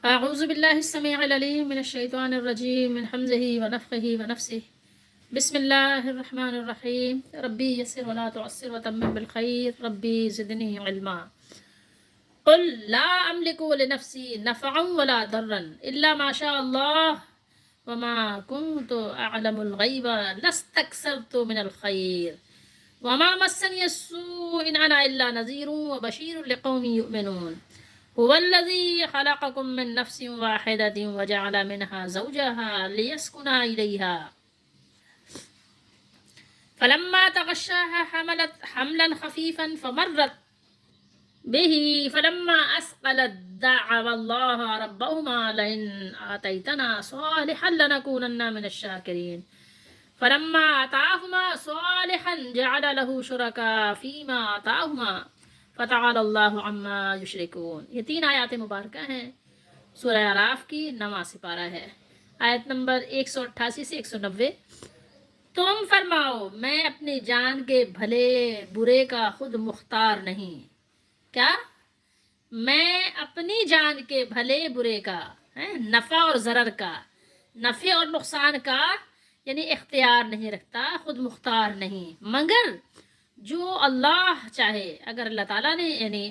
أعوذ بالله السميع العليم من الشيطان الرجيم من حمزه ونفخه ونفسه. بسم الله الرحمن الرحيم. ربي يسر ولا تعسر وتمم بالخير. ربي زدني علما. قل لا أملك لنفسي نفعا ولا ضرا إلا ما شاء الله وما كنت أعلم الغيب لاستكثرت من الخير وما مسني السوء إن أنا إلا نذير وبشير لقوم يؤمنون. هو الذي خلقكم من نفس واحدة وجعل منها زوجها ليسكن إليها فلما تغشاها حملت حملا خفيفا فمرت به فلما أثقلت دعوا الله ربهما لئن آتيتنا صالحا لنكونن من الشاكرين فلما آتاهما صالحا جعل له شركاء فيما آتاهما فتعالى اللہ عما یشرکون. یہ 3 آیات مبارکہ ہیں. سورہ اعراف کی 9واں سپارہ ہے. آیت نمبر 188 سے 190. تم فرماؤ میں اپنی جان کے بھلے برے کا خود مختار نہیں. کیا؟ میں اپنی جان کے بھلے برے کا، نفع اور ضرر کا، نفع اور نقصان کا یعنی اختیار نہیں رکھتا، خود مختار نہیں، مگر جو اللہ چاہے. اگر اللہ تعالیٰ نے یعنی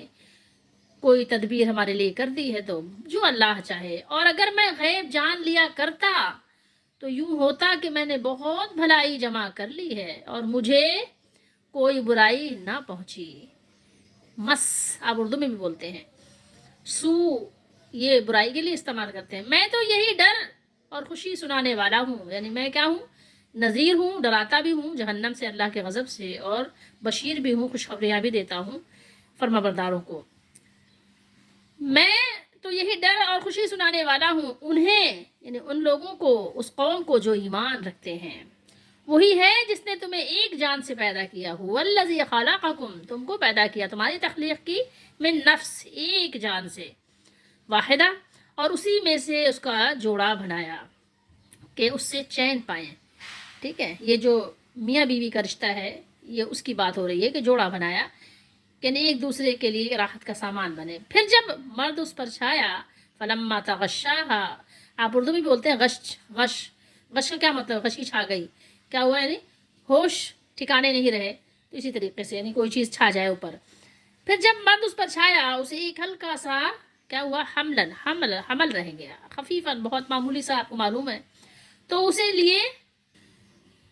کوئی تدبیر ہمارے لیے کر دی ہے تو جو اللہ چاہے. اور اگر میں غیب جان لیا کرتا تو یوں ہوتا کہ میں نے بہت بھلائی جمع کر لی ہے اور مجھے کوئی برائی نہ پہنچی. مس آپ اردو میں بھی بولتے ہیں. سو یہ برائی کے لیے استعمال کرتے ہیں. میں تو یہی ڈر اور خوشی سنانے والا ہوں، یعنی میں کیا ہوں؟ نذیر ہوں، ڈراتا بھی ہوں جہنم سے، اللہ کے غضب سے، اور بشیر بھی ہوں، خوشخبریاں بھی دیتا ہوں فرما برداروں کو. میں تو یہی ڈر اور خوشی سنانے والا ہوں انہیں، یعنی ان لوگوں کو، اس قوم کو جو ایمان رکھتے ہیں. وہی ہے جس نے تمہیں ایک جان سے پیدا کیا. هو الذی خلقکم، تم کو پیدا کیا، تمہاری تخلیق کی، من نفس، ایک جان سے، واحدہ، اور اسی میں سے اس کا جوڑا بنایا کہ اس سے چین پائیں. ٹھیک ہے، یہ جو میاں بیوی کا رشتہ ہے یہ اس کی بات ہو رہی ہے کہ جوڑا بنایا کہ ایک دوسرے کے لیے راحت کا سامان بنے. پھر جب مرد اس پر چھایا، فلما تغشاہا، آپ اردو میں بولتے ہیں غش. غش غش کا کیا مطلب؟ غشی چھا گئی. کیا ہوا؟ یعنی ہوش ٹھکانے نہیں رہے. تو اسی طریقے سے یعنی کوئی چیز چھا جائے اوپر. پھر جب مرد اس پر چھایا اسے ایک ہلکا سا کیا ہوا؟ حمل رہ گیا، خفیفاً، بہت معمولی سا، آپ کو معلوم ہے. تو اسے لیے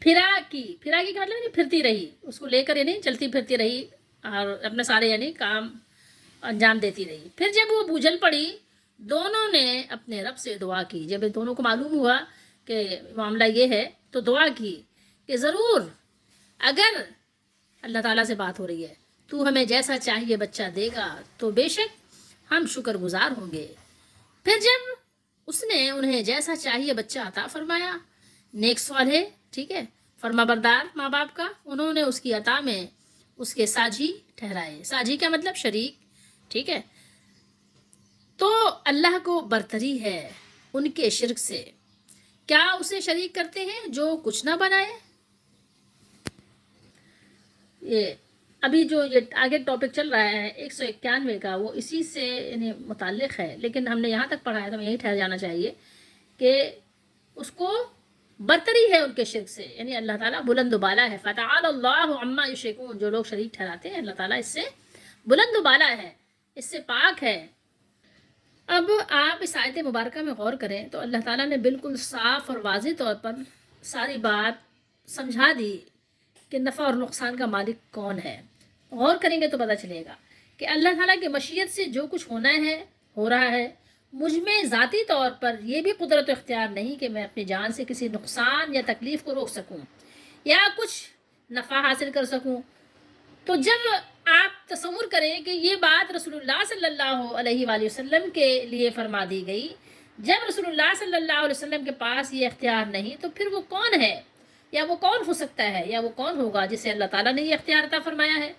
پھرا کی کا مطلب یعنی پھرتی رہی، اس کو لے کر یعنی چلتی پھرتی رہی اور اپنے سارے یعنی کام انجام دیتی رہی. پھر جب وہ بوجھل پڑی، دونوں نے اپنے رب سے دعا کی. جب دونوں کو معلوم ہوا کہ معاملہ یہ ہے تو دعا کی کہ ضرور اگر اللہ تعالیٰ سے بات ہو رہی ہے تو ہمیں جیسا چاہیے بچہ دے گا تو بے شک ہم شکر گزار ہوں گے. پھر جب اس نے انہیں جیسا چاہیے بچہ عطا فرمایا، نیک سوال ہے، ٹھیک ہے، فرما بردار ماں باپ کا، انہوں نے اس کی عطا میں اس کے ساجی ٹھہرائے. ساجی کا مطلب شریک. ٹھیک ہے، تو اللہ کو برتری ہے ان کے شرک سے. کیا اسے شریک کرتے ہیں جو کچھ نہ بنائے؟ یہ ابھی جو یہ آگے ٹاپک چل رہا ہے 191 کا، وہ اسی سے یعنی متعلق ہے، لیکن ہم نے یہاں تک پڑھا ہے تو ہمیں یہیں ٹھہر جانا چاہیے کہ اس کو برتری ہے ان کے شرک سے، یعنی اللہ تعالیٰ بلند و بالا ہے. فتعالی اللہ عما یشرکون، جو لوگ شریک ٹھہراتے ہیں اللہ تعالیٰ اس سے بلند و بالا ہے، اس سے پاک ہے. اب آپ اس آیت مبارکہ میں غور کریں تو اللہ تعالیٰ نے بالکل صاف اور واضح طور پر ساری بات سمجھا دی کہ نفع اور نقصان کا مالک کون ہے. غور کریں گے تو پتہ چلے گا کہ اللہ تعالیٰ کی مشیت سے جو کچھ ہونا ہے ہو رہا ہے. مجھ میں ذاتی طور پر یہ بھی قدرت و اختیار نہیں کہ میں اپنی جان سے کسی نقصان یا تکلیف کو روک سکوں یا کچھ نفع حاصل کر سکوں. تو جب آپ تصور کریں کہ یہ بات رسول اللہ صلی اللہ علیہ وآلہ وسلم کے لیے فرما دی گئی، جب رسول اللہ صلی اللہ علیہ وسلم کے پاس یہ اختیار نہیں تو پھر وہ کون ہے، یا وہ کون ہو سکتا ہے، یا وہ کون ہوگا جسے اللہ تعالیٰ نے یہ اختیار عطا فرمایا ہے؟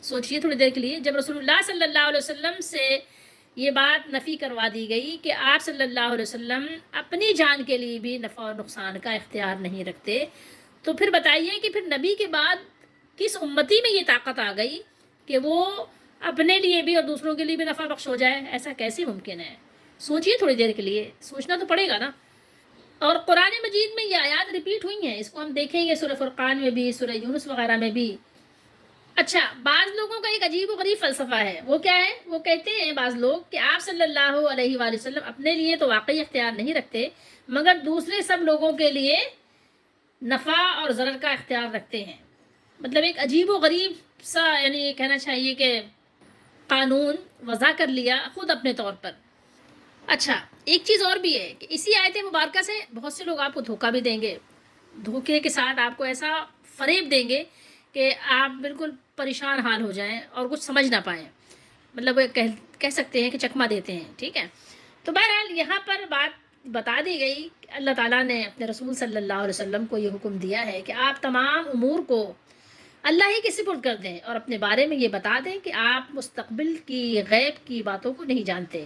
سوچئے تھوڑی دیر کے لیے. جب رسول اللہ صلی اللہ علیہ وسلم سے یہ بات نفی کروا دی گئی کہ آپ صلی اللہ علیہ وسلم اپنی جان کے لیے بھی نفع اور نقصان کا اختیار نہیں رکھتے، تو پھر بتائیے کہ پھر نبی کے بعد کس امتی میں یہ طاقت آ گئی کہ وہ اپنے لیے بھی اور دوسروں کے لیے بھی نفع بخش ہو جائے؟ ایسا کیسے ممکن ہے؟ سوچیے تھوڑی دیر کے لیے، سوچنا تو پڑے گا نا۔ اور قرآن مجید میں یہ آیات ریپیٹ ہوئی ہیں، اس کو ہم دیکھیں گے سورہ فرقان میں بھی، سورہ یونس وغیرہ میں بھی۔ اچھا، بعض لوگوں کا ایک عجیب و غریب فلسفہ ہے، وہ کیا ہے؟ وہ کہتے ہیں بعض لوگ کہ آپ صلی اللہ علیہ وآلہ وسلم اپنے لیے تو واقعی اختیار نہیں رکھتے، مگر دوسرے سب لوگوں کے لیے نفع اور ضرر کا اختیار رکھتے ہیں۔ مطلب ایک عجیب و غریب سا، یعنی یہ کہنا چاہیے کہ قانون وضع کر لیا خود اپنے طور پر۔ اچھا، ایک چیز اور بھی ہے کہ اسی آیت مبارکہ سے بہت سے لوگ آپ کو دھوکہ بھی دیں گے، دھوکے کے ساتھ آپ کو ایسا فریب دیں گے کہ آپ بالکل پریشان حال ہو جائیں اور کچھ سمجھ نہ پائیں، مطلب وہ کہہ سکتے ہیں کہ چکمہ دیتے ہیں، ٹھیک ہے۔ تو بہرحال یہاں پر بات بتا دی گئی کہ اللہ تعالیٰ نے اپنے رسول صلی اللہ علیہ وسلم کو یہ حکم دیا ہے کہ آپ تمام امور کو اللہ ہی کے سپرد کر دیں، اور اپنے بارے میں یہ بتا دیں کہ آپ مستقبل کی غیب کی باتوں کو نہیں جانتے،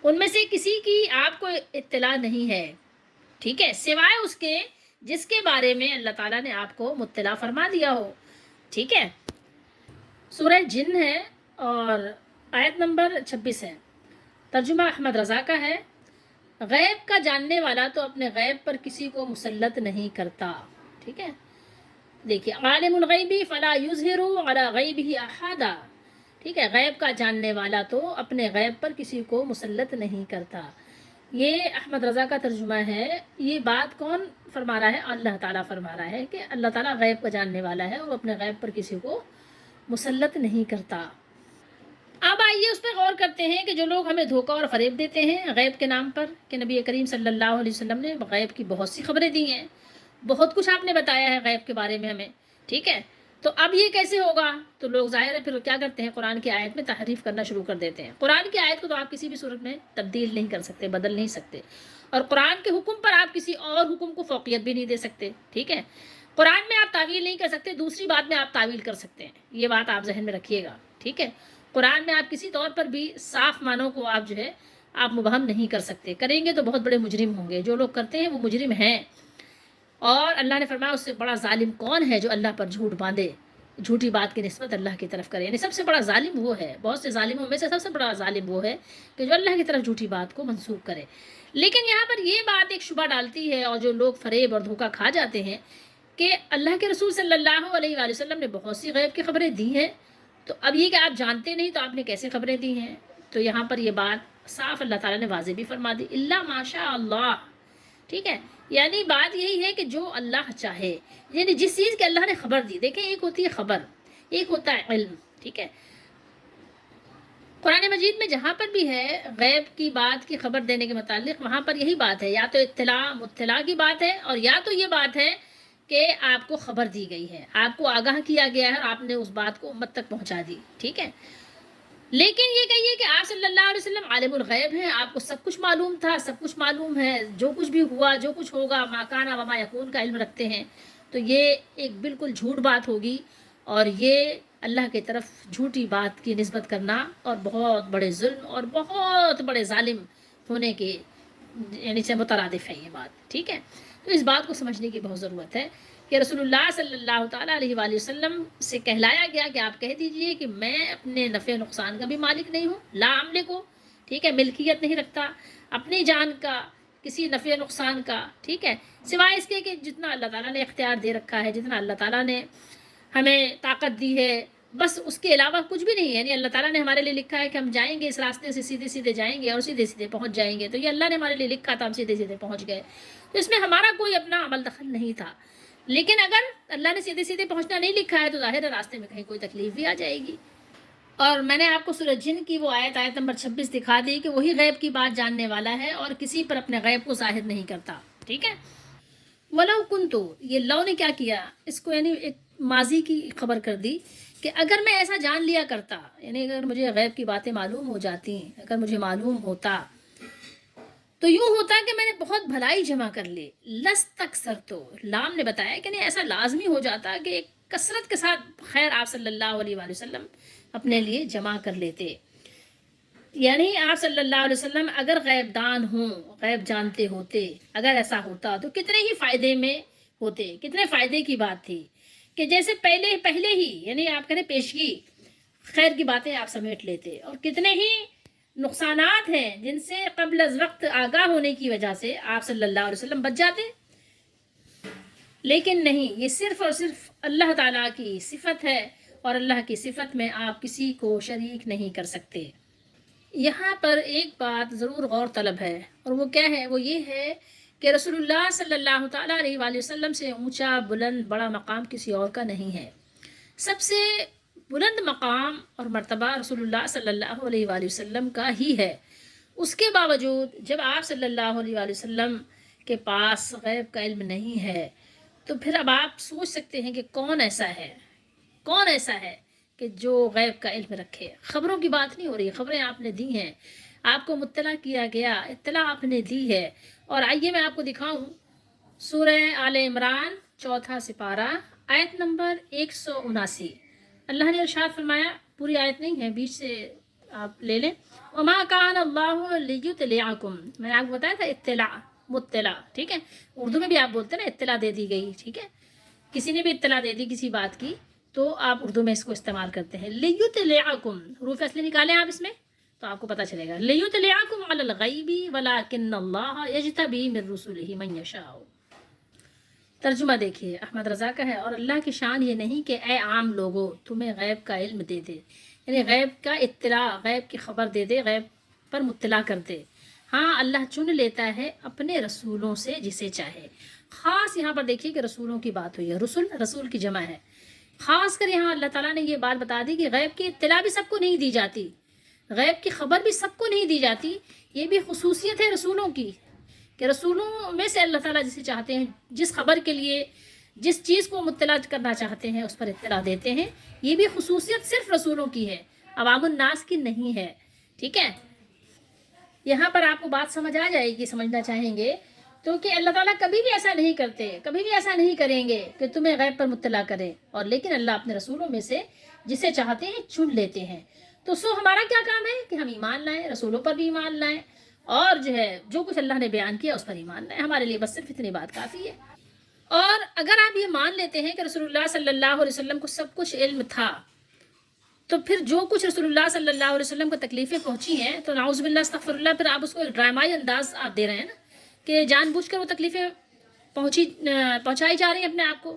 ان میں سے کسی کی آپ کو اطلاع نہیں ہے، ٹھیک ہے، سوائے اس کے جس کے بارے میں اللہ تعالیٰ نے آپ کو مطلع فرما دیا ہو، ٹھیک ہے۔ سورہ جن ہے اور آیت نمبر 26 ہے، ترجمہ احمد رضا کا ہے۔ غیب کا جاننے والا تو اپنے غیب پر کسی کو مسلط نہیں کرتا، ٹھیک ہے۔ دیکھیے، عالم الغیبی فلا یظہر علی غیبہ احدا، ٹھیک ہے، غیب کا جاننے والا تو اپنے غیب پر کسی کو مسلط نہیں کرتا۔ یہ احمد رضا کا ترجمہ ہے۔ یہ بات کون فرما رہا ہے؟ اللہ تعالیٰ فرما رہا ہے کہ اللہ تعالیٰ غیب کا جاننے والا ہے، وہ اپنے غیب پر کسی کو مسلط نہیں کرتا۔ اب آئیے اس پہ غور کرتے ہیں کہ جو لوگ ہمیں دھوکہ اور فریب دیتے ہیں غیب کے نام پر، کہ نبی کریم صلی اللہ علیہ وسلم نے غیب کی بہت سی خبریں دی ہیں، بہت کچھ آپ نے بتایا ہے غیب کے بارے میں ہمیں، ٹھیک ہے، تو اب یہ کیسے ہوگا؟ تو لوگ ظاہر ہے پھر کیا کرتے ہیں، قرآن کی آیت میں تحریف کرنا شروع کر دیتے ہیں۔ قرآن کی آیت کو تو آپ کسی بھی صورت میں تبدیل نہیں کر سکتے، بدل نہیں سکتے، اور قرآن کے حکم پر آپ کسی اور حکم کو فوقیت بھی نہیں دے سکتے، ٹھیک ہے۔ قرآن میں آپ تعویل نہیں کر سکتے، دوسری بات میں آپ تعویل کر سکتے ہیں، یہ بات آپ ذہن میں رکھیے گا، ٹھیک ہے۔ قرآن میں آپ کسی طور پر بھی صاف معنوں کو آپ جو ہے آپ مبہم نہیں کر سکتے، کریں گے تو بہت بڑے مجرم ہوں گے، جو لوگ کرتے ہیں وہ مجرم ہیں۔ اور اللہ نے فرمایا اس سے بڑا ظالم کون ہے جو اللہ پر جھوٹ باندھے، جھوٹی بات کی نسبت اللہ کی طرف کرے، یعنی سب سے بڑا ظالم وہ ہے، بہت سے ظالموں میں سے سب سے بڑا ظالم وہ ہے کہ جو اللہ کی طرف جھوٹی بات کو منسوب کرے۔ لیکن یہاں پر یہ بات ایک شبہ ڈالتی ہے، اور جو لوگ فریب اور دھوکہ کھا جاتے ہیں کہ اللہ کے رسول صلی اللہ علیہ وآلہ وسلم نے بہت سی غیب کی خبریں دی ہیں، تو اب یہ کہ آپ جانتے نہیں تو آپ نے کیسے خبریں دی ہیں؟ تو یہاں پر یہ بات صاف اللہ تعالیٰ نے واضح بھی فرما دی، اللہ ماشاء اللہ، ٹھیک ہے، یعنی بات یہی ہے کہ جو اللہ چاہے، یعنی جس چیز کے اللہ نے خبر دی، دیکھیں ایک ہوتی ہے خبر، ایک ہوتا ہے علم، ٹھیک ہے۔ قرآن مجید میں جہاں پر بھی ہے غیب کی بات کی خبر دینے کے متعلق، وہاں پر یہی بات ہے، یا تو اطلاع مطلع کی بات ہے، اور یا تو یہ بات ہے کہ آپ کو خبر دی گئی ہے، آپ کو آگاہ کیا گیا ہے اور آپ نے اس بات کو امت تک پہنچا دی، ٹھیک ہے۔ لیکن یہ کہیے کہ آپ صلی اللہ علیہ وسلم عالم الغیب ہیں، آپ کو سب کچھ معلوم تھا، سب کچھ معلوم ہے، جو کچھ بھی ہوا، جو کچھ ہوگا، ما کان و ما یکون کا علم رکھتے ہیں، تو یہ ایک بالکل جھوٹ بات ہوگی، اور یہ اللہ کی طرف جھوٹی بات کی نسبت کرنا اور بہت بڑے ظلم اور بہت بڑے ظالم ہونے کے یعنی سے مترادف ہے یہ بات، ٹھیک ہے۔ تو اس بات کو سمجھنے کی بہت ضرورت ہے کہ رسول اللہ صلی اللہ تعالیٰ علیہ وآلہ وسلم سے کہلایا گیا کہ آپ کہہ دیجئے کہ میں اپنے نفع نقصان کا بھی مالک نہیں ہوں، لا املک کو، ٹھیک ہے، ملکیت نہیں رکھتا اپنی جان کا، کسی نفع نقصان کا، ٹھیک ہے، سوائے اس کے کہ جتنا اللہ تعالیٰ نے اختیار دے رکھا ہے، جتنا اللہ تعالیٰ نے ہمیں طاقت دی ہے، بس اس کے علاوہ کچھ بھی نہیں ہے۔ یعنی اللہ تعالیٰ نے ہمارے لیے لکھا ہے کہ ہم جائیں گے اس راستے سے، سیدھے سیدھے جائیں گے اور سیدھے سیدھے پہنچ جائیں گے، تو یہ اللہ نے ہمارے لیے لکھا تھا، ہم سیدھے سیدھے پہنچ گئے، تو اس میں ہمارا کوئی اپنا عمل دخل نہیں تھا۔ لیکن اگر اللہ نے سیدھے سیدھے پہنچنا نہیں لکھا ہے تو ظاہر ہے راستے میں کہیں کوئی تکلیف بھی آ جائے گی۔ اور میں نے آپ کو سورہ جن کی وہ آیت نمبر 26 دکھا دی کہ وہی غیب کی بات جاننے والا ہے اور کسی پر اپنے غیب کو ظاہر نہیں کرتا، ٹھیک ہے۔ وَلَوْ كُنْتُ، یہ لو نے کیا کیا، اس کو یعنی ایک ماضی کی خبر کر دی کہ اگر میں ایسا جان لیا کرتا، یعنی اگر مجھے غیب کی باتیں معلوم ہو جاتی، اگر مجھے معلوم ہوتا تو یوں ہوتا کہ میں نے بہت بھلائی جمع کر لی، لَسْتَكْثَرْتُ، لام نے بتایا کہ نہیں ایسا لازمی ہو جاتا کہ ایک کثرت کے ساتھ خیر آپ صلی اللہ علیہ وآلہ وسلم اپنے لیے جمع کر لیتے۔ یعنی آپ صلی اللہ علیہ وسلم اگر غیب دان ہوں، غیب جانتے ہوتے، اگر ایسا ہوتا تو کتنے ہی فائدے میں ہوتے، کتنے فائدے کی بات تھی کہ جیسے پہلے ہی یعنی آپ کہنے پیشگی خیر کی باتیں آپ سمیٹ لیتے، اور کتنے ہی نقصانات ہیں جن سے قبل از وقت آگاہ ہونے کی وجہ سے آپ صلی اللہ علیہ وسلم بچ جاتے، لیکن نہیں، یہ صرف اور صرف اللہ تعالیٰ کی صفت ہے، اور اللہ کی صفت میں آپ کسی کو شریک نہیں کر سکتے۔ یہاں پر ایک بات ضرور غور طلب ہے، اور وہ کیا ہے؟ وہ یہ ہے کہ رسول اللہ صلی اللہ تعالیٰ علیہ وآلہ وسلم سے اونچا، بلند، بڑا مقام کسی اور کا نہیں ہے۔ سب سے بلند مقام اور مرتبہ رسول اللہ صلی اللہ علیہ وآلہ وسلم کا ہی ہے۔ اس کے باوجود جب آپ صلی اللہ علیہ وآلہ وسلم کے پاس غیب کا علم نہیں ہے، تو پھر اب آپ سوچ سکتے ہیں کہ کون ایسا ہے کہ جو غیب کا علم رکھے۔ خبروں کی بات نہیں ہو رہی، خبریں آپ نے دی ہیں، آپ کو مطلع کیا گیا، اطلاع آپ نے دی ہے۔ اور آئیے میں آپ کو دکھاؤں سورہ آل عمران 4 سپارہ آیت نمبر 179۔ اللہ نے ارشاد فرمایا، پوری آیت نہیں ہے، بیچ سے آپ لے لیں۔ وَمَا كَانَ اللَّهُ لِيُطْلِعَكُمْ، میں نے آپ کو بتایا تھا اطلاع، مطلع، ٹھیک ہے؟ اردو میں بھی آپ بولتے ہیں نا اطلاع دے دی گئی، ٹھیک ہے؟ کسی نے بھی اطلاع دے دی کسی بات کی تو آپ اردو میں اس کو استعمال کرتے ہیں۔ لِيُطْلِعَكُمْ، حروف اصلی نکالیں آپ اس میں تو آپ کو پتہ چلے گا۔ لِيُطْلِعَكُمْ عَلَى الْغَيْبِ وَلَكِنَّ اللَّهَ يَجْتَبِي مِن رُّسُلِهِ مَن يَشَاءُ۔ ترجمہ دیکھیے، احمد رضا کا ہے، اور اللہ کی شان یہ نہیں کہ اے عام لوگو تمہیں غیب کا علم دے دے، یعنی غیب کا اطلاع، غیب کی خبر دے دے، غیب پر مطلع کر دے۔ ہاں، اللہ چن لیتا ہے اپنے رسولوں سے جسے چاہے۔ خاص یہاں پر دیکھیے کہ رسولوں کی بات ہوئی ہے، رسول کی جمع ہے۔ خاص کر یہاں اللہ تعالیٰ نے یہ بات بتا دی کہ غیب کی اطلاع بھی سب کو نہیں دی جاتی، غیب کی خبر بھی سب کو نہیں دی جاتی۔ یہ بھی خصوصیت ہے رسولوں کی کہ رسولوں میں سے اللہ تعالیٰ جسے چاہتے ہیں، جس خبر کے لیے، جس چیز کو مطلع کرنا چاہتے ہیں اس پر اطلاع دیتے ہیں۔ یہ بھی خصوصیت صرف رسولوں کی ہے، عوام الناس کی نہیں ہے، ٹھیک ہے؟ یہاں پر آپ کو بات سمجھ آ جائے گی، سمجھنا چاہیں گے تو کہ اللہ تعالیٰ کبھی بھی ایسا نہیں کرتے، کبھی بھی ایسا نہیں کریں گے کہ تمہیں غیب پر مطلع کرے، اور لیکن اللہ اپنے رسولوں میں سے جسے چاہتے ہیں چن لیتے ہیں۔ تو ہمارا کیا کام ہے کہ ہم ایمان لائیں، رسولوں پر بھی ایمان لائیں، اور جو کچھ اللہ نے بیان کیا اس پر ایمان لائیں۔ ہمارے لیے بس صرف اتنی بات کافی ہے۔ اور اگر آپ یہ مان لیتے ہیں کہ رسول اللہ صلی اللہ علیہ وسلم کو سب کچھ علم تھا، تو پھر جو کچھ رسول اللہ صلی اللہ علیہ وسلم کو تکلیفیں پہنچی ہیں تو نعوذ باللہ استغفر اللہ، پھر آپ اس کو ایک ڈرامائی انداز آپ دے رہے ہیں نا کہ جان بوجھ کر وہ تکلیفیں پہنچائی جا رہی ہیں اپنے آپ کو،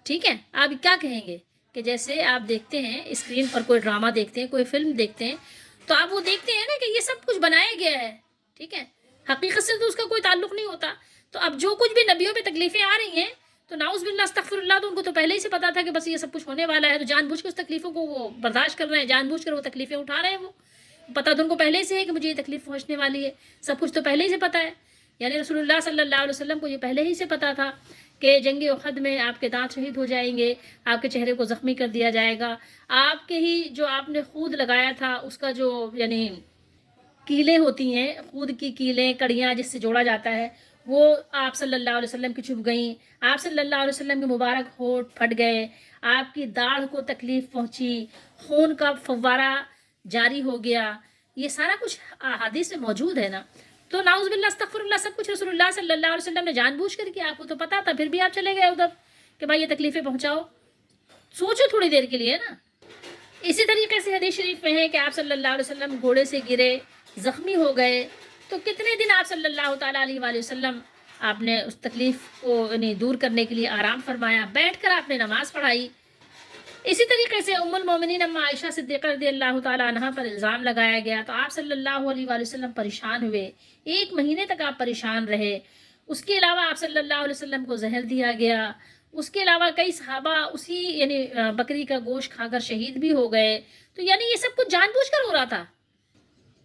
ٹھیک ہے؟ آپ کیا کہیں گے کہ جیسے آپ دیکھتے ہیں اسکرین پر کوئی ڈرامہ دیکھتے ہیں، کوئی فلم دیکھتے ہیں، تو آپ وہ دیکھتے ہیں نا کہ یہ سب کچھ بنایا گیا ہے، ٹھیک ہے؟ حقیقت سے تو اس کا کوئی تعلق نہیں ہوتا۔ تو اب جو کچھ بھی نبیوں پہ تکلیفیں آ رہی ہیں تو نعوذ باللہ استغفر اللہ، تو ان کو تو پہلے ہی سے پتا تھا کہ بس یہ سب کچھ ہونے والا ہے، تو جان بوجھ کے اس تکلیفوں کو وہ برداشت کر رہے ہیں، جان بوجھ کر وہ تکلیفیں اٹھا رہے ہیں۔ وہ پتہ تو ان کو پہلے سے ہے کہ مجھے یہ تکلیف پہنچنے والی ہے، سب کچھ تو پہلے ہی سے پتہ ہے۔ یعنی رسول اللہ صلی اللہ علیہ وسلم کو یہ پہلے ہی سے پتہ تھا کہ جنگ احد میں آپ کے دانت شہید ہو جائیں گے، آپ کے چہرے کو زخمی کر دیا جائے گا، آپ کے ہی جو آپ نے خود لگایا تھا اس کا جو یعنی کیلیں ہوتی ہیں، خود کی کیلیں، کڑیاں جس سے جوڑا جاتا ہے، وہ آپ صلی اللہ علیہ وسلم کی چھپ گئیں، آپ صلی اللہ علیہ وسلم کے مبارک ہونٹ پھٹ گئے، آپ کی داڑھ کو تکلیف پہنچی، خون کا فوارہ جاری ہو گیا، یہ سارا کچھ احادیث میں موجود ہے نا۔ تو نعوذ باللہ استغفر اللہ، سب کچھ رسول اللہ صلی اللہ علیہ وسلم نے جان بوجھ کر کیا، آپ کو تو پتا تھا، پھر بھی آپ چلے گئے ادھر کہ بھائی یہ تکلیفیں پہنچاؤ۔ سوچو تھوڑی دیر کے لیے نا۔ اسی طریقے سے حدیث شریف میں ہے کہ آپ صلی اللہ علیہ وسلم گھوڑے سے گرے، زخمی ہو گئے، تو کتنے دن آپ صلی اللہ تعالیٰ علیہ وآلہ وسلم آپ نے اس تکلیف کو یعنی دور کرنے کے لیے آرام فرمایا، بیٹھ کر آپ نے نماز پڑھائی۔ اسی طریقے سے ام المومنین اما عائشہ صدیقہ رضی اللہ تعالیٰ عنہ پر الزام لگایا گیا تو آپ صلی اللہ علیہ وآلہ وسلم پریشان ہوئے، 1 مہینے تک آپ پریشان رہے۔ اس کے علاوہ آپ صلی اللہ علیہ وسلم کو زہر دیا گیا، اس کے علاوہ کئی صحابہ اسی یعنی بکری کا گوشت کھا کر شہید بھی ہو گئے۔ تو یعنی یہ سب کچھ جان بوجھ کر ہو رہا تھا۔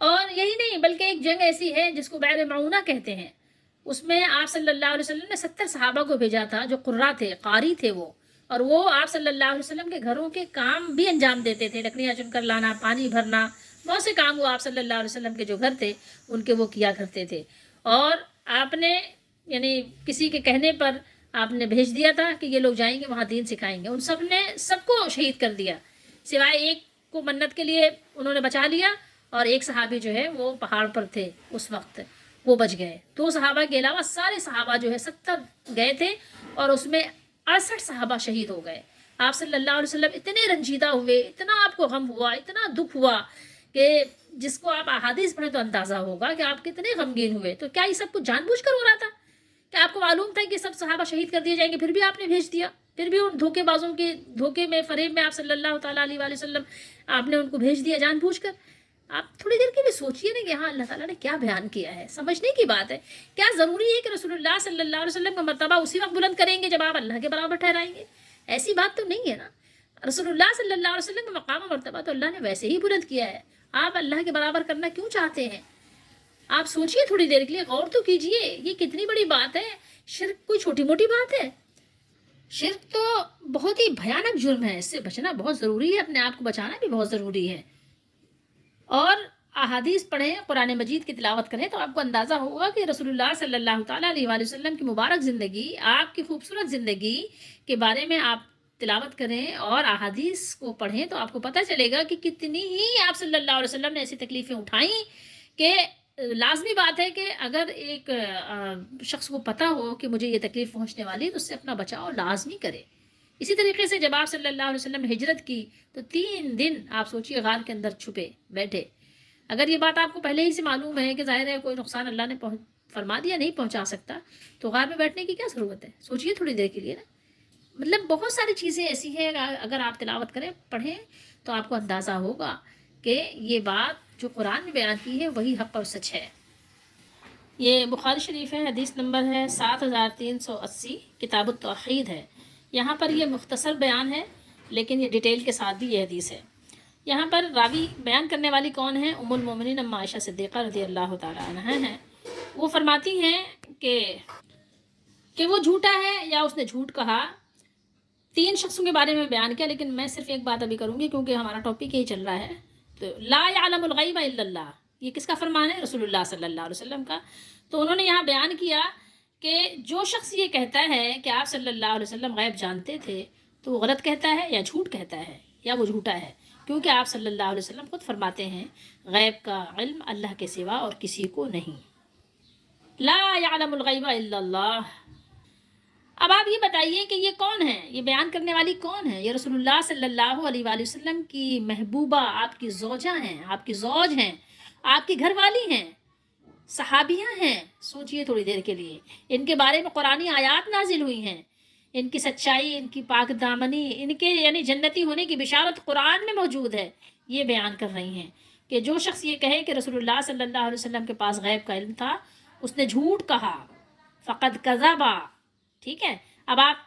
اور یہی نہیں بلکہ ایک جنگ ایسی ہے جس کو بیعۃ معونہ کہتے ہیں، اس میں آپ صلی اللہ علیہ وسلم نے 70 صحابہ کو بھیجا تھا جو قرہ تھے، قاری تھے وہ، اور وہ آپ صلی اللہ علیہ وسلم کے گھروں کے کام بھی انجام دیتے تھے، لکڑیاں چن کر لانا، پانی بھرنا، بہت سے کام وہ آپ صلی اللہ علیہ وسلم کے جو گھر تھے ان کے وہ کیا کرتے تھے۔ اور آپ نے یعنی کسی کے کہنے پر آپ نے بھیج دیا تھا کہ یہ لوگ جائیں گے وہاں دین سکھائیں گے، ان سب نے سب کو شہید کر دیا، سوائے ایک کو منت کے لیے انہوں نے بچا لیا، اور ایک صحابی جو ہے وہ پہاڑ پر تھے اس وقت، وہ بچ گئے۔ 2 صحابہ کے علاوہ سارے صحابہ جو ہے 70 گئے تھے، اور اس میں 68 صحابہ شہید ہو گئے۔ آپ صلی اللہ علیہ وسلم اتنے رنجیدہ ہوئے، اتنا آپ کو غم ہوا، اتنا دکھ ہوا کہ جس کو آپ احادیث پڑھیں تو اندازہ ہوگا کہ آپ کتنے غمگین ہوئے. تو کیا یہ سب کچھ جان بوجھ کر ہو رہا تھا؟ کیا آپ کو معلوم تھا کہ سب صحابہ شہید کر دیے جائیں گے پھر بھی آپ نے بھیج دیا؟ پھر بھی ان دھوکے بازوں کے دھوکے میں، فریب میں آپ صلی اللہ تعالیٰ علیہ وآلہ وسلم آپ نے ان کو بھیج دیا جان بوجھ کر؟ آپ تھوڑی دیر کے لیے سوچئے نا کہ ہاں اللہ تعالیٰ نے کیا بیان کیا ہے. سمجھنے کی بات ہے. کیا ضروری ہے کہ رسول اللہ صلی اللہ علیہ وسلم کا مرتبہ اسی وقت بلند کریں گے جب آپ اللہ کے برابر ٹھہرائیں گے؟ ایسی بات تو نہیں ہے نا. رسول اللہ صلی اللہ علیہ وسلم کا مقام و مرتبہ تو اللہ نے ویسے ہی بلند کیا ہے. آپ اللہ کے برابر کرنا کیوں چاہتے ہیں؟ آپ سوچئے تھوڑی دیر کے لیے، غور تو کیجئے. یہ کتنی بڑی بات ہے. شرک کوئی چھوٹی موٹی بات ہے؟ شرک تو بہت ہی بھیانک جرم ہے. اس سے بچنا بہت ضروری ہے. اپنے آپ کو بچانا بھی بہت ضروری ہے. اور احادیث پڑھیں، قرآن مجید کی تلاوت کریں تو آپ کو اندازہ ہوگا کہ رسول اللہ صلی اللہ تعالیٰ علیہ وآلہ وسلم کی مبارک زندگی، آپ کی خوبصورت زندگی کے بارے میں آپ تلاوت کریں اور احادیث کو پڑھیں تو آپ کو پتہ چلے گا کہ کتنی ہی آپ صلی اللہ علیہ وسلم نے ایسی تکلیفیں اٹھائیں کہ لازمی بات ہے کہ اگر ایک شخص کو پتہ ہو کہ مجھے یہ تکلیف پہنچنے والی ہے تو اس سے اپنا بچاؤ لازمی کرے. اسی طریقے سے جب آپ صلی اللہ علیہ وسلم نے ہجرت کی تو 3 دن آپ سوچئے غار کے اندر چھپے بیٹھے. اگر یہ بات آپ کو پہلے ہی سے معلوم ہے کہ ظاہر ہے کوئی نقصان اللہ نے فرما دیا نہیں پہنچا سکتا تو غار میں بیٹھنے کی کیا ضرورت ہے؟ سوچئے تھوڑی دیر کے لیے نا. مطلب بہت ساری چیزیں ایسی ہیں اگر آپ تلاوت کریں پڑھیں تو آپ کو اندازہ ہوگا کہ یہ بات جو قرآن نے بیان کی ہے وہی حق اور سچ ہے. یہ بخاری شریف ہے، حدیث نمبر ہے 7380، کتاب التوحید ہے. یہاں پر یہ مختصر بیان ہے لیکن یہ ڈیٹیل کے ساتھ بھی یہ حدیث ہے. یہاں پر راوی بیان کرنے والی کون ہیں؟ ام المومنین ام عائشہ صدیقہ رضی اللہ تعالیٰ عنہا ہیں. وہ فرماتی ہیں کہ وہ جھوٹا ہے یا اس نے جھوٹ کہا. 3 شخصوں کے بارے میں بیان کیا، لیکن میں صرف ایک بات ابھی کروں گی کیونکہ ہمارا ٹاپک یہی چل رہا ہے. تو لا یعلم الغیب الا اللہ، یہ کس کا فرمان ہے؟ رسول اللہ صلی اللہ علیہ وسلم کا. تو انہوں نے یہاں بیان کیا کہ جو شخص یہ کہتا ہے کہ آپ صلی اللہ علیہ وسلم غیب جانتے تھے تو وہ غلط کہتا ہے یا جھوٹ کہتا ہے یا وہ جھوٹا ہے، کیونکہ آپ صلی اللہ علیہ وسلم خود فرماتے ہیں غیب کا علم اللہ کے سوا اور کسی کو نہیں. لا یعلم الغیب الا اللہ. اب آپ یہ بتائیے کہ یہ کون ہے؟ یہ بیان کرنے والی کون ہے؟ یہ رسول اللہ صلی اللہ علیہ وآلہ وسلم کی محبوبہ، آپ کی زوجہ ہیں، آپ کی زوج ہیں، آپ کی گھر والی ہیں، صحابیاں ہیں. سوچئے تھوڑی دیر کے لیے. ان کے بارے میں قرآنی آیات نازل ہوئی ہیں. ان کی سچائی، ان کی پاک دامنی، ان کے یعنی جنتی ہونے کی بشارت قرآن میں موجود ہے. یہ بیان کر رہی ہیں کہ جو شخص یہ کہے کہ رسول اللہ صلی اللہ علیہ وسلم کے پاس غیب کا علم تھا اس نے جھوٹ کہا، فقد کذبا. ٹھیک ہے. اب آپ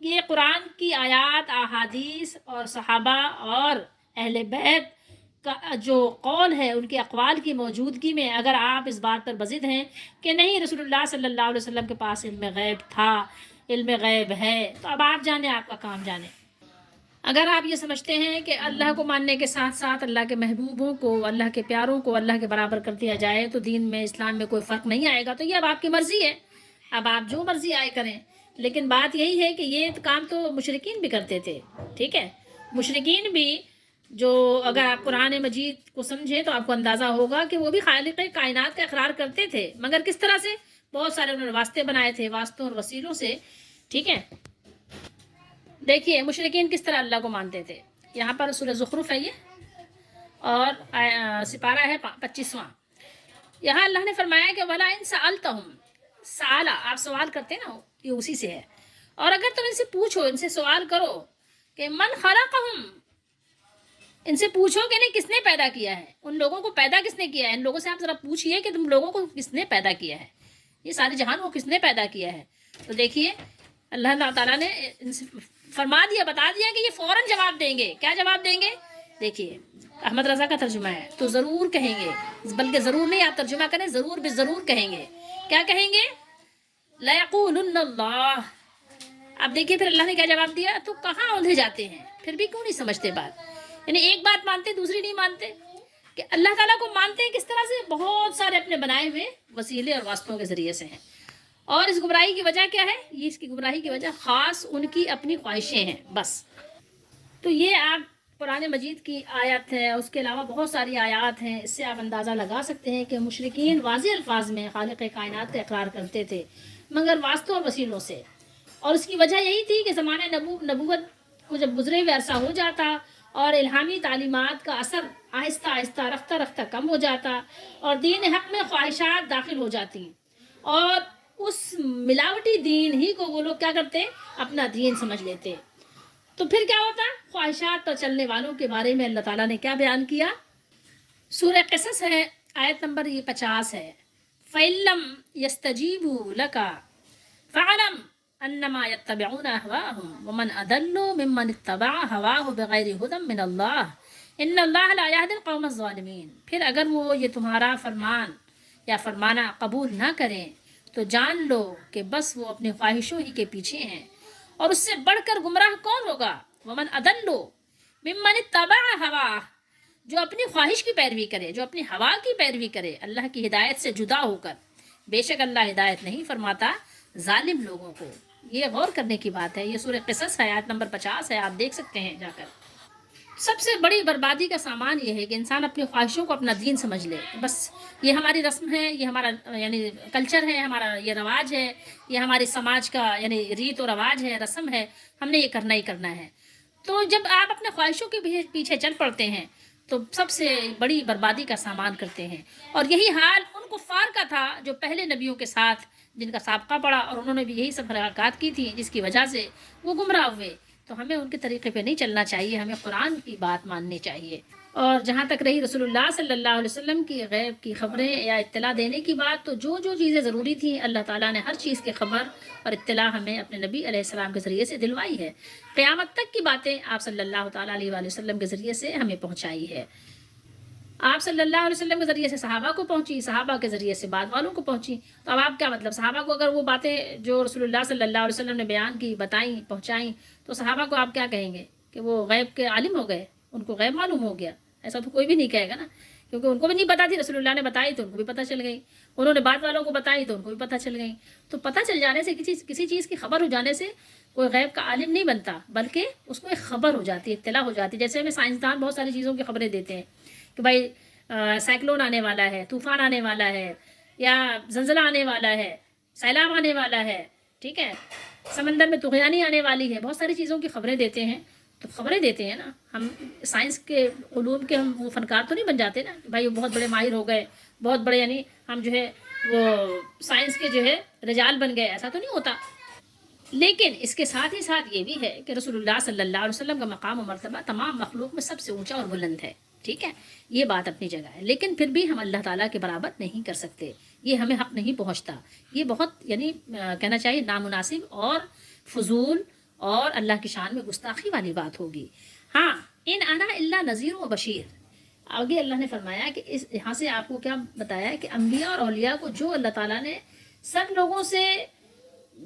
یہ قرآن کی آیات، احادیث اور صحابہ اور اہل بیت کا جو قول ہے ان کے اقوال کی موجودگی میں اگر آپ اس بات پر بضد ہیں کہ نہیں رسول اللہ صلی اللہ علیہ وسلم کے پاس علم غیب تھا، علم غیب ہے، تو اب آپ جانیں، آپ کا کام جانیں. اگر آپ یہ سمجھتے ہیں کہ اللہ کو ماننے کے ساتھ ساتھ اللہ کے محبوبوں کو، اللہ کے پیاروں کو اللہ کے برابر کر دیا جائے تو دین میں، اسلام میں کوئی فرق نہیں آئے گا، تو یہ اب آپ کی مرضی ہے. اب آپ جو مرضی آئے کریں. لیکن بات یہی ہے کہ یہ کام تو مشرکین بھی کرتے تھے. ٹھیک ہے. مشرکین بھی جو اگر آپ قرآن مجید کو سمجھیں تو آپ کو اندازہ ہوگا کہ وہ بھی خالق کائنات کا اقرار کرتے تھے، مگر کس طرح سے؟ بہت سارے انہوں نے واسطے بنائے تھے، واسطوں اور وسیلوں سے. ٹھیک ہے. دیکھیے مشرکین کس طرح اللہ کو مانتے تھے. یہاں پر سورہ زخرف ہے یہ اور سپارہ ہے 25واں. یہاں اللہ نے فرمایا کہ وَلَا إِن سَأَلْتَهُمْ، سَأَلَ آپ سوال کرتے نا، یہ اسی سے ہے. اور اگر تم ان سے پوچھو، ان سے سوال کرو کہ من خلقہم، ان سے پوچھو کہ نہیں کس نے پیدا کیا ہے، ان لوگوں کو پیدا کس نے کیا ہے. ان لوگوں سے آپ ذرا پوچھئے کہ تم لوگوں کو کس نے پیدا کیا ہے، یہ سارے جہان کو کس نے پیدا کیا ہے. تو دیکھیے اللہ تعالیٰ نے ان سے فرما دیا، بتا دیا کہ یہ فوراً جواب دیں گے. کیا جواب دیں گے؟ دیکھیے احمد رضا کا ترجمہ ہے تو ضرور کہیں گے، بلکہ ضرور نہیں، آپ ترجمہ کریں، ضرور بھی ضرور کہیں گے. کیا کہیں گے؟ لَيَقُولُنَّ اللَّهُ. اب دیکھیے پھر اللہ نے کیا جواب دیا. تو کہاں اندھے جاتے ہیں، پھر بھی کیوں نہیں سمجھتے بات؟ یعنی ایک بات مانتے دوسری نہیں مانتے. کہ اللہ تعالیٰ کو مانتے ہیں کس طرح سے؟ بہت سارے اپنے بنائے ہوئے وسیلے اور واسطوں کے ذریعے سے ہیں. اور اس گمراہی کی وجہ کیا ہے؟ یہ اس کی گمراہی کی وجہ خاص ان کی اپنی خواہشیں ہیں بس. تو یہ آپ قرآن مجید کی آیت ہے، اس کے علاوہ بہت ساری آیات ہیں، اس سے آپ اندازہ لگا سکتے ہیں کہ مشرکین واضح الفاظ میں خالق کائنات کا اقرار کرتے تھے مگر واسطوں اور وسیلوں سے. اور اس کی وجہ یہی تھی کہ زمانہ نبوت کو جب گزرے ہوئے عرصہ ہو جاتا اور الہامی تعلیمات کا اثر آہستہ آہستہ رفتہ رفتہ کم ہو جاتا اور دین حق میں خواہشات داخل ہو جاتی، اور اس ملاوٹی دین ہی کو وہ لوگ کیا کرتے، اپنا دین سمجھ لیتے۔ تو پھر کیا ہوتا، خواہشات پر چلنے والوں کے بارے میں اللہ تعالیٰ نے کیا بیان کیا؟ سورہ قصص ہے، آیت نمبر یہ 50 ہے، فَإِلَّمْ يَسْتَجِيبُوا لَكَ فَاعْلَمْ أَنَّمَا يَتَّبِعُونَ أَهْوَاءَهُمْ وَمَنْ أَضَلُّ مِمَّنِ اتَّبَعَ هَوَاهُ بِغَيْرِ هُدًى مِّنَ اللَّهِ إِنَّ اللَّهَ لَا يَهْدِي الْقَوْمَ الظَّالِمِينَ۔ پھر اگر وہ یہ تمہارا فرمان یا فرمانا قبول نہ کریں تو جان لو کہ بس وہ اپنی خواہشوں ہی کے پیچھے ہیں، اور اس سے بڑھ کر گمراہ کون ہوگا؟ وَمَنْ أَضَلُّ مِمَّنِ اتَّبَعَ هَوَاهُ، جو اپنی خواہش کی پیروی کرے، جو اپنی ہوا کی پیروی کرے اللہ کی ہدایت سے جدا ہو کر، بے شک اللہ ہدایت نہیں فرماتا ظالم لوگوں کو۔ یہ غور کرنے کی بات ہے، یہ سورہ قصص ہے، آیت نمبر 50 ہے، آپ دیکھ سکتے ہیں جا کر۔ سب سے بڑی بربادی کا سامان یہ ہے کہ انسان اپنی خواہشوں کو اپنا دین سمجھ لے، بس یہ ہماری رسم ہے، یہ ہمارا یعنی کلچر ہے، ہمارا یہ رواج ہے، یہ ہماری سماج کا یعنی ریت و رواج ہے، رسم ہے، ہم نے یہ کرنا ہی کرنا ہے۔ تو جب آپ اپنے خواہشوں کے پیچھے چل پڑتے ہیں تو سب سے بڑی بربادی کا سامان کرتے ہیں، اور یہی حال ان کفار کا تھا جو پہلے نبیوں کے ساتھ جن کا سابقہ پڑا، اور انہوں نے بھی یہی سب حرکات کی تھیں جس کی وجہ سے وہ گمراہ ہوئے۔ تو ہمیں ان کے طریقے پہ نہیں چلنا چاہیے، ہمیں قرآن کی بات ماننی چاہیے۔ اور جہاں تک رہی رسول اللہ صلی اللہ علیہ وسلم کی غیب کی خبریں یا اطلاع دینے کی بات، تو جو جو چیزیں ضروری تھیں اللہ تعالیٰ نے ہر چیز کی خبر اور اطلاع ہمیں اپنے نبی علیہ السلام کے ذریعے سے دلوائی ہے۔ قیامت تک کی باتیں آپ صلی اللہ تعالیٰ علیہ وآلہ وسلم کے ذریعے سے ہمیں پہنچائی ہے۔ آپ صلی اللہ علیہ وسلم کے ذریعے سے صحابہ کو پہنچی، صحابہ کے ذریعے سے بعد والوں کو پہنچی۔ تو اب آپ کیا مطلب، صحابہ کو اگر وہ باتیں جو رسول اللہ صلی اللہ علیہ وسلم نے بیان کی، بتائیں، پہنچائیں، تو صحابہ کو آپ کیا کہیں گے کہ وہ غیب کے عالم ہو گئے، ان کو غیب معلوم ہو گیا؟ ایسا تو کوئی بھی نہیں کہے گا نا، کیونکہ ان کو بھی نہیں پتہ تھی، رسول اللہ نے بتائی تو ان کو بھی پتہ چل گئی، انہوں نے بعد والوں کو بتائی تو ان کو بھی پتہ چل گئی۔ تو پتہ چل جانے سے، کسی چیز کی خبر ہو جانے سے کوئی غیب کا عالم نہیں بنتا، بلکہ اس کو ایک خبر ہو جاتی ہے، اطلاع ہو جاتی ہے۔ جیسے ہمیں سائنسدان بہت ساری چیزوں کی خبریں دیتے ہیں کہ بھائی سائیکلون آنے والا ہے، طوفان آنے والا ہے، یا زلزلہ آنے والا ہے، سیلاب آنے والا ہے، ٹھیک ہے، سمندر میں طغیانی آنے والی ہے، بہت ساری چیزوں کی خبریں دیتے ہیں۔ تو خبریں دیتے ہیں نا، ہم سائنس کے علوم کے ہم وہ فنکار تو نہیں بن جاتے نا کہ بھائی وہ بہت بڑے ماہر ہو گئے، بہت بڑے یعنی ہم جو ہے وہ سائنس کے جو ہے رجال بن گئے، ایسا تو نہیں ہوتا۔ لیکن اس کے ساتھ ہی ساتھ یہ بھی ہے کہ رسول اللہ صلی اللہ علیہ وسلم کا مقام و مرتبہ تمام مخلوق میں سب سے اونچا اور بلند ہے، ٹھیک ہے، یہ بات اپنی جگہ ہے، لیکن پھر بھی ہم اللہ تعالیٰ کے برابر نہیں کر سکتے، یہ ہمیں حق نہیں پہنچتا، یہ بہت یعنی کہنا چاہیے نامناسب اور فضول اور اللہ کی شان میں گستاخی والی بات ہوگی۔ ہاں، ان انا الا نذیر و بشیر، آگے اللہ نے فرمایا کہ اس یہاں سے آپ کو کیا بتایا کہ انبیاء اور اولیاء کو جو اللہ تعالیٰ نے سب لوگوں سے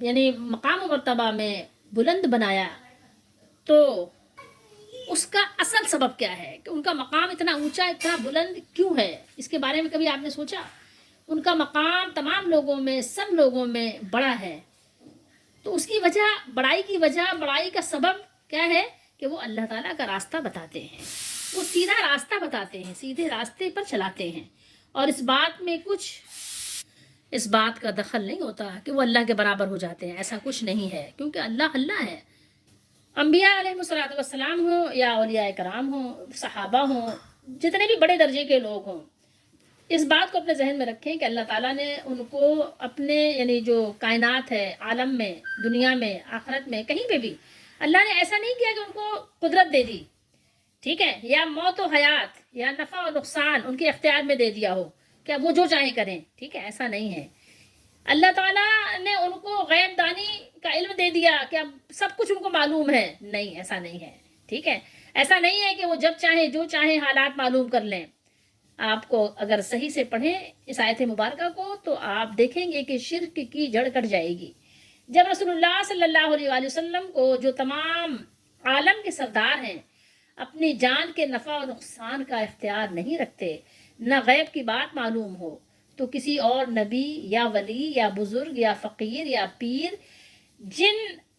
یعنی مقام و مرتبہ میں بلند بنایا، تو اس کا اصل سبب کیا ہے کہ ان کا مقام اتنا اونچا، اتنا بلند کیوں ہے؟ اس کے بارے میں کبھی آپ نے سوچا؟ ان کا مقام تمام لوگوں میں، سب لوگوں میں بڑا ہے، تو اس کی وجہ، بڑائی کی وجہ، بڑائی کا سبب کیا ہے کہ وہ اللہ تعالیٰ کا راستہ بتاتے ہیں، وہ سیدھا راستہ بتاتے ہیں، سیدھے راستے پر چلاتے ہیں، اور اس بات کا دخل نہیں ہوتا کہ وہ اللہ کے برابر ہو جاتے ہیں، ایسا کچھ نہیں ہے، کیونکہ اللہ اللہ ہے۔ انبیاء علیہ السلام ہوں یا اولیاء کرام ہوں، صحابہ ہوں، جتنے بھی بڑے درجے کے لوگ ہوں، اس بات کو اپنے ذہن میں رکھیں کہ اللہ تعالیٰ نے ان کو اپنے یعنی جو کائنات ہے، عالم میں، دنیا میں، آخرت میں، کہیں پہ بھی اللہ نے ایسا نہیں کیا کہ ان کو قدرت دے دی، ٹھیک ہے، یا موت و حیات یا نفع و نقصان ان کے اختیار میں دے دیا ہو کہ وہ جو چاہیں کریں، ٹھیک ہے، ایسا نہیں ہے۔ اللہ تعالیٰ نے ان کو غیب دانی کا علم دے دیا کہ اب سب کچھ ان کو معلوم ہے، نہیں، ایسا نہیں ہے، ٹھیک ہے، ایسا نہیں ہے کہ وہ جب چاہیں جو چاہیں حالات معلوم کر لیں۔ آپ کو اگر صحیح سے پڑھیں اس آیت مبارکہ کو تو آپ دیکھیں گے کہ شرک کی جڑ کٹ جائے گی۔ جب رسول اللہ صلی اللہ علیہ وآلہ وسلم کو، جو تمام عالم کے سردار ہیں، اپنی جان کے نفع و نقصان کا اختیار نہیں رکھتے، نہ غیب کی بات معلوم ہو، تو کسی اور نبی یا ولی یا بزرگ یا فقیر یا پیر، جن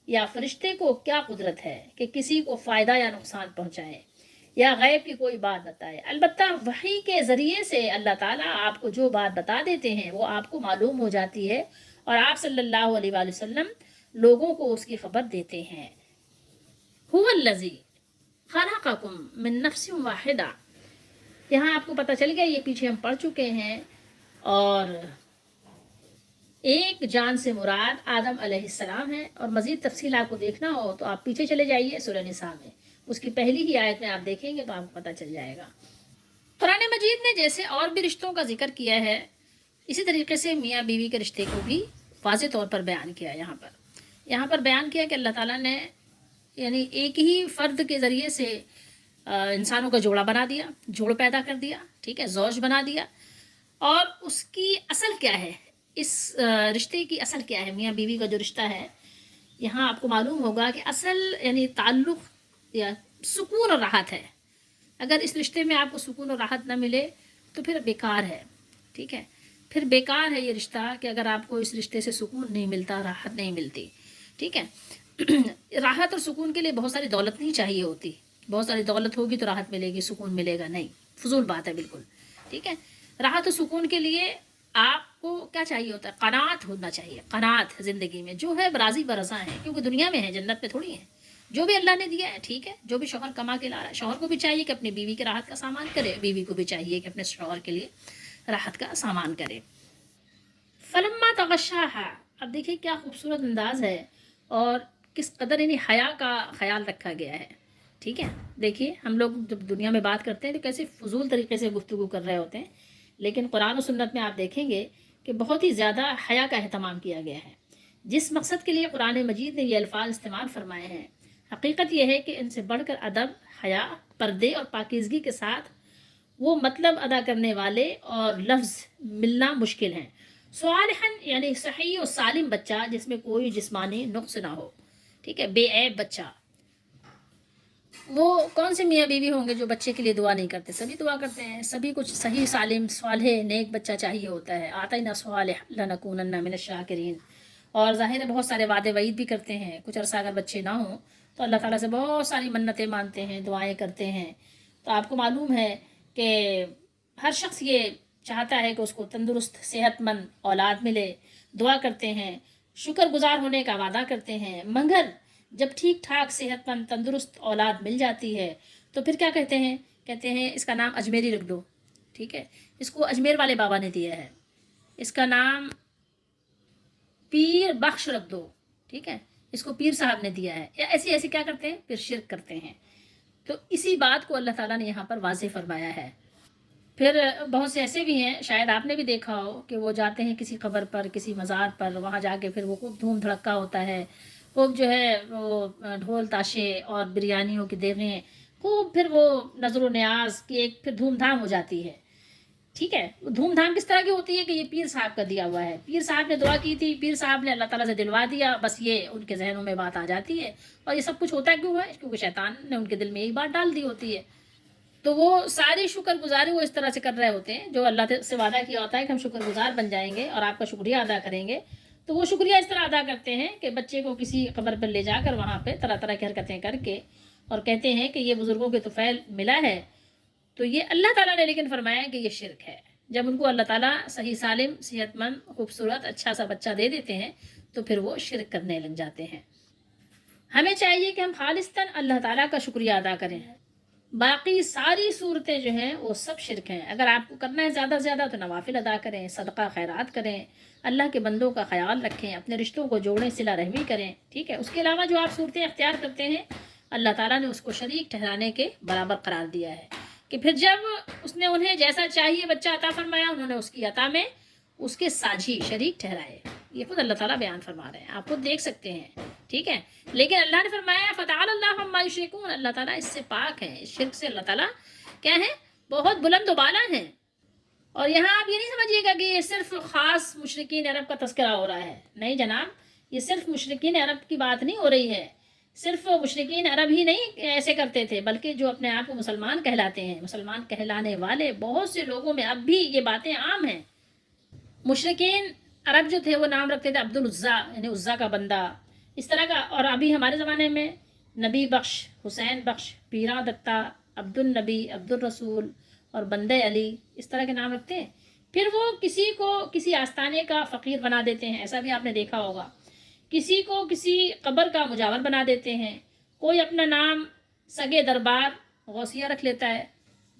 یا فرشتے کو کیا قدرت ہے کہ کسی کو فائدہ یا نقصان پہنچائے یا غیب کی کوئی بات بتائے؟ البتہ وحی کے ذریعے سے اللہ تعالیٰ آپ کو جو بات بتا دیتے ہیں وہ آپ کو معلوم ہو جاتی ہے، اور آپ صلی اللہ علیہ وآلہ وسلم لوگوں کو اس کی خبر دیتے ہیں۔ هو الذی خلقکم من نفس واحدہ، یہاں آپ کو پتہ چل گیا، یہ پیچھے ہم پڑھ چکے ہیں، اور ایک جان سے مراد آدم علیہ السلام ہے، اور مزید تفصیل آپ کو دیکھنا ہو تو آپ پیچھے چلے جائیے سورہ نساء میں، اس کی پہلی ہی آیت میں آپ دیکھیں گے تو آپ کو پتہ چل جائے گا۔ قرآن مجید نے جیسے اور بھی رشتوں کا ذکر کیا ہے، اسی طریقے سے میاں بیوی کے رشتے کو بھی واضح طور پر بیان کیا۔ یہاں پر بیان کیا کہ اللہ تعالیٰ نے یعنی ایک ہی فرد کے ذریعے سے انسانوں کا جوڑا بنا دیا، جوڑ پیدا کر دیا، ٹھیک ہے، زوج بنا دیا، اور اس کی اصل کیا ہے، اس رشتے کی اصل کیا ہے، میاں بیوی کا جو رشتہ ہے، یہاں آپ کو معلوم ہوگا کہ اصل یعنی تعلق یا سکون اور راحت ہے۔ اگر اس رشتے میں آپ کو سکون اور راحت نہ ملے تو پھر بیکار ہے، ٹھیک ہے، پھر بیکار ہے یہ رشتہ، کہ اگر آپ کو اس رشتے سے سکون نہیں ملتا، راحت نہیں ملتی، ٹھیک ہے۔ راحت اور سکون کے لیے بہت ساری دولت نہیں چاہیے ہوتی، بہت ساری دولت ہوگی تو راحت ملے گی، سکون ملے گا نہیں، فضول بات ہے بالکل، ٹھیک ہے۔ راحت اور سکون کے لیے آپ کو کیا چاہیے ہوتا ہے؟ قناعت ہونا چاہیے، قناعت زندگی میں جو ہے راضی برضا ہے، کیونکہ دنیا میں ہے، جنت میں تھوڑی ہے۔ جو بھی اللہ نے دیا ہے ٹھیک ہے، جو بھی شوہر کما کے لا رہا ہے، شوہر کو بھی چاہیے کہ اپنی بیوی کے راحت کا سامان کرے، بیوی کو بھی چاہیے کہ اپنے شوہر کے لیے راحت کا سامان کرے۔ فلما تغشاها، اب دیکھیے کیا خوبصورت انداز ہے، اور کس قدر یعنی حیا کا خیال رکھا گیا ہے، ٹھیک ہے۔ دیکھیے ہم لوگ جب دنیا میں بات کرتے ہیں تو کیسے فضول طریقے سے گفتگو کر رہے ہوتے ہیں، لیکن قرآن و سنت میں آپ دیکھیں گے کہ بہت ہی زیادہ حیا کا اہتمام کیا گیا ہے۔ جس مقصد کے لیے قرآن مجید نے یہ الفاظ استعمال فرمائے ہیں، حقیقت یہ ہے کہ ان سے بڑھ کر ادب، حیا، پردے اور پاکیزگی کے ساتھ وہ مطلب ادا کرنے والے اور لفظ ملنا مشکل ہیں۔ صالحن یعنی صحیح و سالم بچہ جس میں کوئی جسمانی نقص نہ ہو، ٹھیک ہے، بے عیب بچہ۔ وہ کون سے میاں بیوی ہوں گے جو بچے کے لیے دعا نہیں کرتے؟ سبھی دعا کرتے ہیں، سبھی کچھ صحیح سالم صالح نیک بچہ چاہیے ہوتا ہے۔ آتینا صالح لنکونن من الشاکرین، اور ظاہر ہے بہت سارے وعدے وعید بھی کرتے ہیں، کچھ عرصہ اگر بچے نہ ہوں تو اللہ تعالیٰ سے بہت ساری منتیں مانتے ہیں، دعائیں کرتے ہیں۔ تو آپ کو معلوم ہے کہ ہر شخص یہ چاہتا ہے کہ اس کو تندرست صحت مند اولاد ملے، دعا کرتے ہیں، شکر گزار ہونے کا وعدہ کرتے ہیں، مگر جب ٹھیک ٹھاک صحت مند تندرست اولاد مل جاتی ہے تو پھر کیا کہتے ہیں؟ کہتے ہیں اس کا نام اجمیری رکھ دو، ٹھیک ہے، اس کو اجمیر والے بابا نے دیا ہے، اس کا نام پیر بخش رکھ دو، ٹھیک ہے، اس کو پیر صاحب نے دیا ہے، یا ایسی ایسی کیا کرتے ہیں؟ پھر شرک کرتے ہیں۔ تو اسی بات کو اللہ تعالیٰ نے یہاں پر واضح فرمایا ہے۔ پھر بہت سے ایسے بھی ہیں، شاید آپ نے بھی دیکھا ہو کہ وہ جاتے ہیں کسی قبر پر، کسی مزار پر، وہاں جا کے پھر وہ خوب دھوم دھڑکا ہوتا ہے، خوب جو ہے وہ ڈھول تاشے اور بریانیوں کی دیغیں، خوب پھر وہ نظر و نیاز کی ایک پھر دھوم دھام ہو جاتی ہے، ٹھیک ہے۔ دھوم دھام کس طرح کی ہوتی ہے کہ یہ پیر صاحب کا دیا ہوا ہے، پیر صاحب نے دعا کی تھی، پیر صاحب نے اللہ تعالیٰ سے دلوا دیا، بس یہ ان کے ذہنوں میں بات آ جاتی ہے، اور یہ سب کچھ ہوتا کیوں ہے؟ کیونکہ شیطان نے ان کے دل میں ایک بات ڈال دی ہوتی ہے۔ تو وہ ساری شکر گزاری وہ اس طرح سے کر رہے ہوتے ہیں، جو اللہ سے وعدہ کیا ہوتا ہے کہ ہم شکر گزار بن جائیں گے اور آپ کا شکریہ ادا کریں گے، تو وہ شکریہ اس طرح ادا کرتے ہیں کہ بچے کو کسی قبر پر لے جا کر وہاں پہ طرح طرح کی حرکتیں کر کے، اور کہتے ہیں کہ یہ بزرگوں کے طفیل ملا ہے۔ تو یہ اللہ تعالیٰ نے لیکن فرمایا کہ یہ شرک ہے۔ جب ان کو اللہ تعالیٰ صحیح سالم صحت مند خوبصورت اچھا سا بچہ دے دیتے ہیں تو پھر وہ شرک کرنے لگ جاتے ہیں۔ ہمیں چاہیے کہ ہم خالصتاً اللہ تعالیٰ کا شکریہ ادا کریں، باقی ساری صورتیں جو ہیں وہ سب شرک ہیں۔ اگر آپ کو کرنا ہے زیادہ سے زیادہ تو نوافل ادا کریں، صدقہ خیرات کریں، اللہ کے بندوں کا خیال رکھیں، اپنے رشتوں کو جوڑیں، صلہ رحمی کریں، ٹھیک ہے۔ اس کے علاوہ جو آپ صورتیں اختیار کرتے ہیں اللہ تعالیٰ نے اس کو شریک ٹھہرانے کے برابر قرار دیا ہے، کہ پھر جب اس نے انہیں جیسا چاہیے بچہ عطا فرمایا، انہوں نے اس کی عطا میں اس کے ساجھی شریک ٹھہرائے۔ یہ خود اللہ تعالیٰ بیان فرما رہے ہیں، آپ خود دیکھ سکتے ہیں، ٹھیک ہے۔ لیکن اللہ نے فرمایا فتعالی اللہ عما یشرکون، اللہ تعالیٰ اس سے پاک ہے، اس شرک سے اللہ تعالیٰ کیا ہے؟ بہت بلند و بالا ہیں۔ اور یہاں آپ یہ نہیں سمجھیے گا کہ یہ صرف خاص مشرکین عرب کا تذکرہ ہو رہا ہے، نہیں جناب، یہ صرف مشرکین عرب کی بات نہیں ہو رہی ہے، صرف مشرکین عرب ہی نہیں ایسے کرتے تھے، بلکہ جو اپنے آپ کو مسلمان کہلاتے ہیں، مسلمان کہلانے والے بہت سے لوگوں میں اب بھی یہ باتیں عام ہیں۔ مشرکین عرب جو تھے وہ نام رکھتے تھے عبد العزا، یعنی عزا کا بندہ، اس طرح کا، اور ابھی ہمارے زمانے میں نبی بخش، حسین بخش، پیراں دتا، عبد النبی، عبد الرسول اور بندے علی، اس طرح کے نام رکھتے ہیں۔ پھر وہ کسی کو کسی آستانے کا فقیر بنا دیتے ہیں، ایسا بھی آپ نے دیکھا ہوگا، کسی کو کسی قبر کا مجاور بنا دیتے ہیں، کوئی اپنا نام سگے دربار غوثیہ رکھ لیتا ہے،